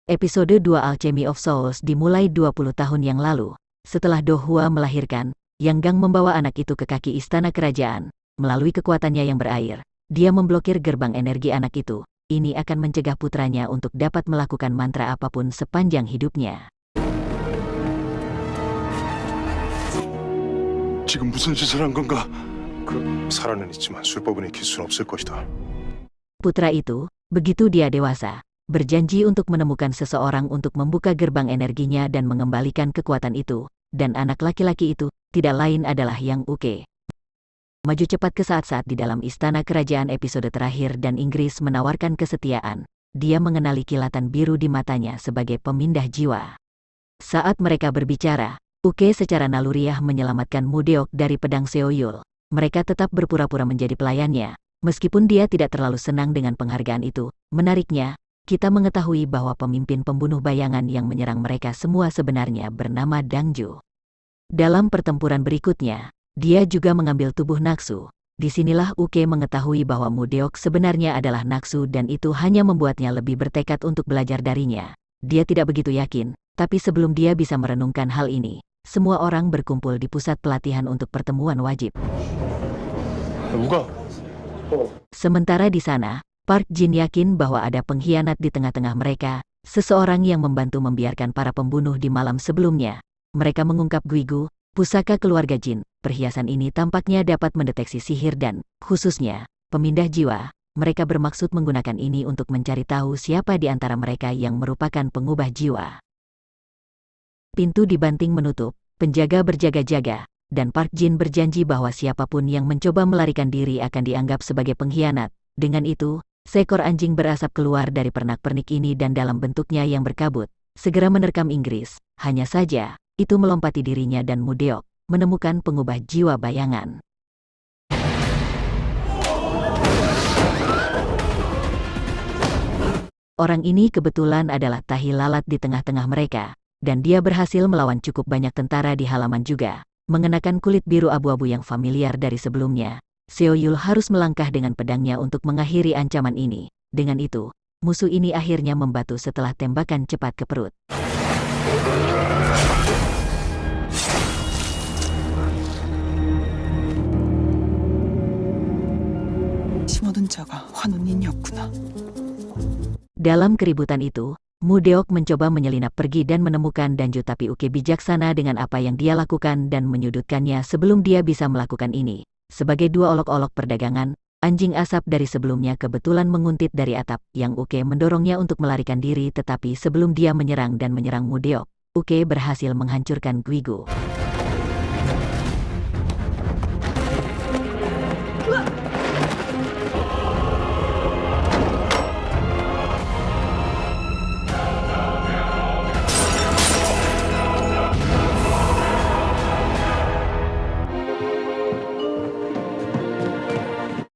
Episode 2 Alchemy of Souls dimulai 20 tahun yang lalu. Setelah Do Hua melahirkan, Yang Gang membawa anak itu ke kaki istana kerajaan. Melalui kekuatannya yang berair, dia memblokir gerbang energi anak itu. Ini akan mencegah putranya untuk dapat melakukan mantra apapun sepanjang hidupnya. 지금 무슨 짓을 한 건가? 살아는 있지만 술법은 익힐 수는 없을 것이다. Putra itu, begitu dia dewasa, berjanji untuk menemukan seseorang untuk membuka gerbang energinya dan mengembalikan kekuatan itu, dan anak laki-laki itu tidak lain adalah Yang Uke. Maju cepat ke saat-saat di dalam istana kerajaan episode terakhir dan Inggris menawarkan kesetiaan. Dia mengenali kilatan biru di matanya sebagai pemindah jiwa. Saat mereka berbicara, Uke secara naluriah menyelamatkan Mudeok dari pedang Seoyul. Mereka tetap berpura-pura menjadi pelayannya, meskipun dia tidak terlalu senang dengan penghargaan itu. Menariknya, kita mengetahui bahwa pemimpin pembunuh bayangan yang menyerang mereka semua sebenarnya bernama Dangju. Dalam pertempuran berikutnya, dia juga mengambil tubuh Naksu. Disinilah Uke mengetahui bahwa Mudeok sebenarnya adalah Naksu dan itu hanya membuatnya lebih bertekad untuk belajar darinya. Dia tidak begitu yakin, tapi sebelum dia bisa merenungkan hal ini, semua orang berkumpul di pusat pelatihan untuk pertemuan wajib. Sementara di sana, Park Jin yakin bahwa ada pengkhianat di tengah-tengah mereka, seseorang yang membantu membiarkan para pembunuh di malam sebelumnya. Mereka mengungkap Guigu, pusaka keluarga Jin. Perhiasan ini tampaknya dapat mendeteksi sihir dan, khususnya, pemindah jiwa. Mereka bermaksud menggunakan ini untuk mencari tahu siapa di antara mereka yang merupakan pengubah jiwa. Pintu dibanting menutup, penjaga berjaga-jaga, dan Park Jin berjanji bahwa siapapun yang mencoba melarikan diri akan dianggap sebagai pengkhianat. Dengan itu, seekor anjing berasap keluar dari pernak-pernik ini dan dalam bentuknya yang berkabut, segera menerkam Inggris. Hanya saja, itu melompati dirinya dan Mudeok, menemukan pengubah jiwa bayangan. Orang ini kebetulan adalah tahi lalat di tengah-tengah mereka, dan dia berhasil melawan cukup banyak tentara di halaman juga. Mengenakan kulit biru abu-abu yang familiar dari sebelumnya, Seoyul harus melangkah dengan pedangnya untuk mengakhiri ancaman ini. Dengan itu, musuh ini akhirnya membatu setelah tembakan cepat ke perut. Dalam keributan itu, Mudeok mencoba menyelinap pergi dan menemukan Danju, tapi Uke bijaksana dengan apa yang dia lakukan dan menyudutkannya sebelum dia bisa melakukan ini. Sebagai dua olok-olok perdagangan, anjing asap dari sebelumnya kebetulan menguntit dari atap. Yang Uke mendorongnya untuk melarikan diri, tetapi sebelum dia menyerang Mudeok, Uke berhasil menghancurkan Guigu.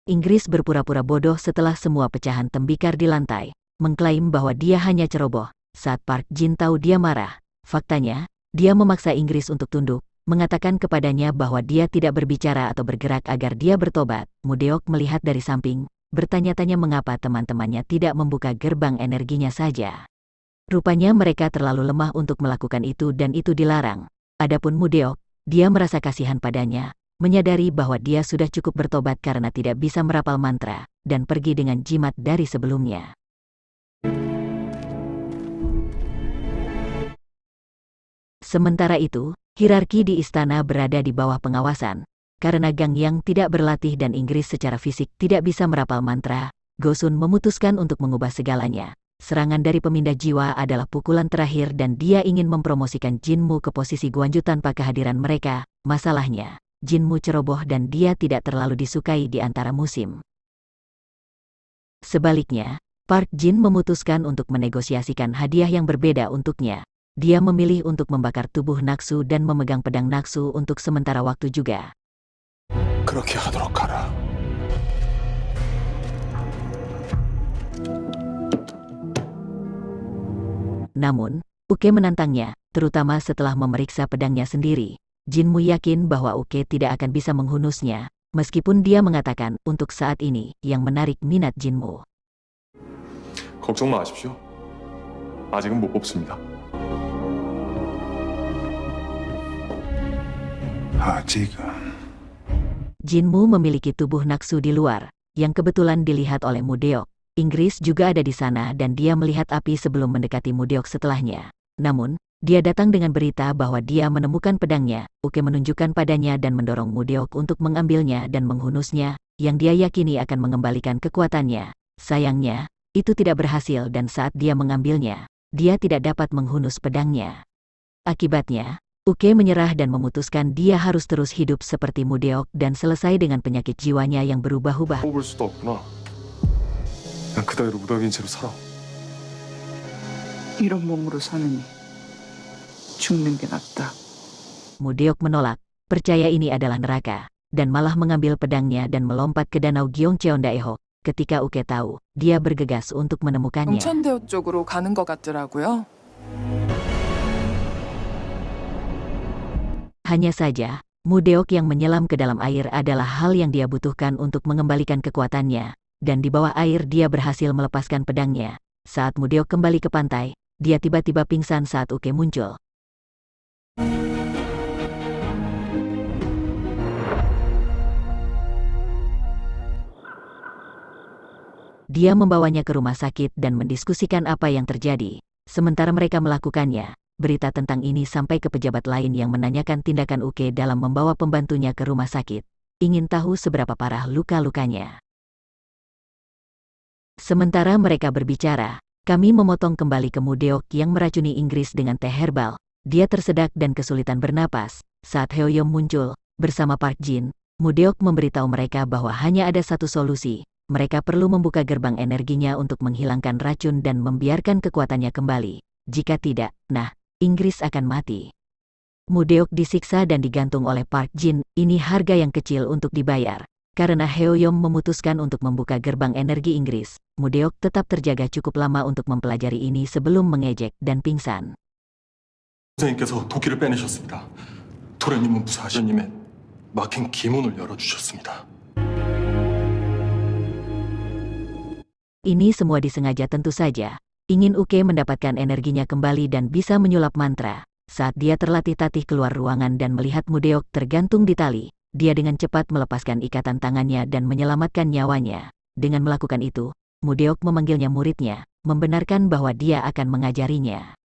Inggris berpura-pura bodoh setelah semua pecahan tembikar di lantai, mengklaim bahwa dia hanya ceroboh. Saat Park Jin tahu dia marah, faktanya, dia memaksa Inggris untuk tunduk, mengatakan kepadanya bahwa dia tidak berbicara atau bergerak agar dia bertobat. Mudeok melihat dari samping, bertanya-tanya mengapa teman-temannya tidak membuka gerbang energinya saja. Rupanya mereka terlalu lemah untuk melakukan itu dan itu dilarang. Adapun Mudeok, dia merasa kasihan padanya, menyadari bahwa dia sudah cukup bertobat karena tidak bisa merapal mantra, dan pergi dengan jimat dari sebelumnya. Sementara itu, hierarki di istana berada di bawah pengawasan. Karena Gang Yang tidak berlatih dan Inggris secara fisik tidak bisa merapal mantra, Gosun memutuskan untuk mengubah segalanya. Serangan dari pemindah jiwa adalah pukulan terakhir dan dia ingin mempromosikan Jinmu ke posisi Guanju tanpa kehadiran mereka. Masalahnya, Jinmu ceroboh dan dia tidak terlalu disukai di antara musim. Sebaliknya, Park Jin memutuskan untuk menegosiasikan hadiah yang berbeda untuknya. Dia memilih untuk membakar tubuh Naksu dan memegang pedang Naksu untuk sementara waktu juga. 그렇게 하도록 하라. Namun, Uke menantangnya, terutama setelah memeriksa pedangnya sendiri. Jinmu yakin bahwa Uke tidak akan bisa menghunusnya, meskipun dia mengatakan untuk saat ini yang menarik minat Jinmu. 걱정 마십시오. 아직은 못 뽑습니다. 아직은. Jinmu memiliki tubuh naksu di luar, yang kebetulan dilihat oleh Mudeok. Inggris juga ada di sana dan dia melihat api sebelum mendekati Mudeok setelahnya. Namun, dia datang dengan berita bahwa dia menemukan pedangnya. Uke menunjukkan padanya dan mendorong Mudeok untuk mengambilnya dan menghunusnya, yang dia yakini akan mengembalikan kekuatannya. Sayangnya, itu tidak berhasil dan saat dia mengambilnya, dia tidak dapat menghunus pedangnya. Akibatnya, Uke menyerah dan memutuskan dia harus terus hidup seperti Mudeok dan selesai dengan penyakit jiwanya yang berubah-ubah. 뽑을 수도 없구나. 난 그따위로 무덕인 채로 살아. 이런 몸으로 사느니 죽는 게 낫다. Mudeok menolak, percaya ini adalah neraka, dan malah mengambil pedangnya dan melompat ke danau Gyeongcheondaeho. Ketika Uke tahu, dia bergegas untuk menemukannya. 영천대호 쪽으로 가는 것 같더라고요. Hanya saja, Mudeok yang menyelam ke dalam air adalah hal yang dia butuhkan untuk mengembalikan kekuatannya, dan di bawah air dia berhasil melepaskan pedangnya. Saat Mudeok kembali ke pantai, dia tiba-tiba pingsan saat Uke muncul. Dia membawanya ke rumah sakit dan mendiskusikan apa yang terjadi. Sementara mereka melakukannya, berita tentang ini sampai ke pejabat lain yang menanyakan tindakan Uke dalam membawa pembantunya ke rumah sakit. Ingin tahu seberapa parah luka-lukanya. Sementara mereka berbicara, kami memotong kembali ke Mudeok yang meracuni Inggris dengan teh herbal. Dia tersedak dan kesulitan bernapas. Saat Hyeoyom muncul, bersama Park Jin, Mudeok memberitahu mereka bahwa hanya ada satu solusi. Mereka perlu membuka gerbang energinya untuk menghilangkan racun dan membiarkan kekuatannya kembali. Jika tidak, Inggris akan mati. Mudeok disiksa dan digantung oleh Park Jin. Ini harga yang kecil untuk dibayar. Karena Hyeoyom memutuskan untuk membuka gerbang energi Inggris, Mudeok tetap terjaga cukup lama untuk mempelajari ini sebelum mengejek dan pingsan. 선생님께서 도끼를 빼내셨습니다. 도련님은 무사하시님의 막힌 기문을 열어주셨습니다. Ini semua disengaja tentu saja. Ingin Uke mendapatkan energinya kembali dan bisa menyulap mantra. Saat dia terlatih-tatih keluar ruangan dan melihat Mudeok tergantung di tali, dia dengan cepat melepaskan ikatan tangannya dan menyelamatkan nyawanya. Dengan melakukan itu, Mudeok memanggilnya muridnya, membenarkan bahwa dia akan mengajarinya.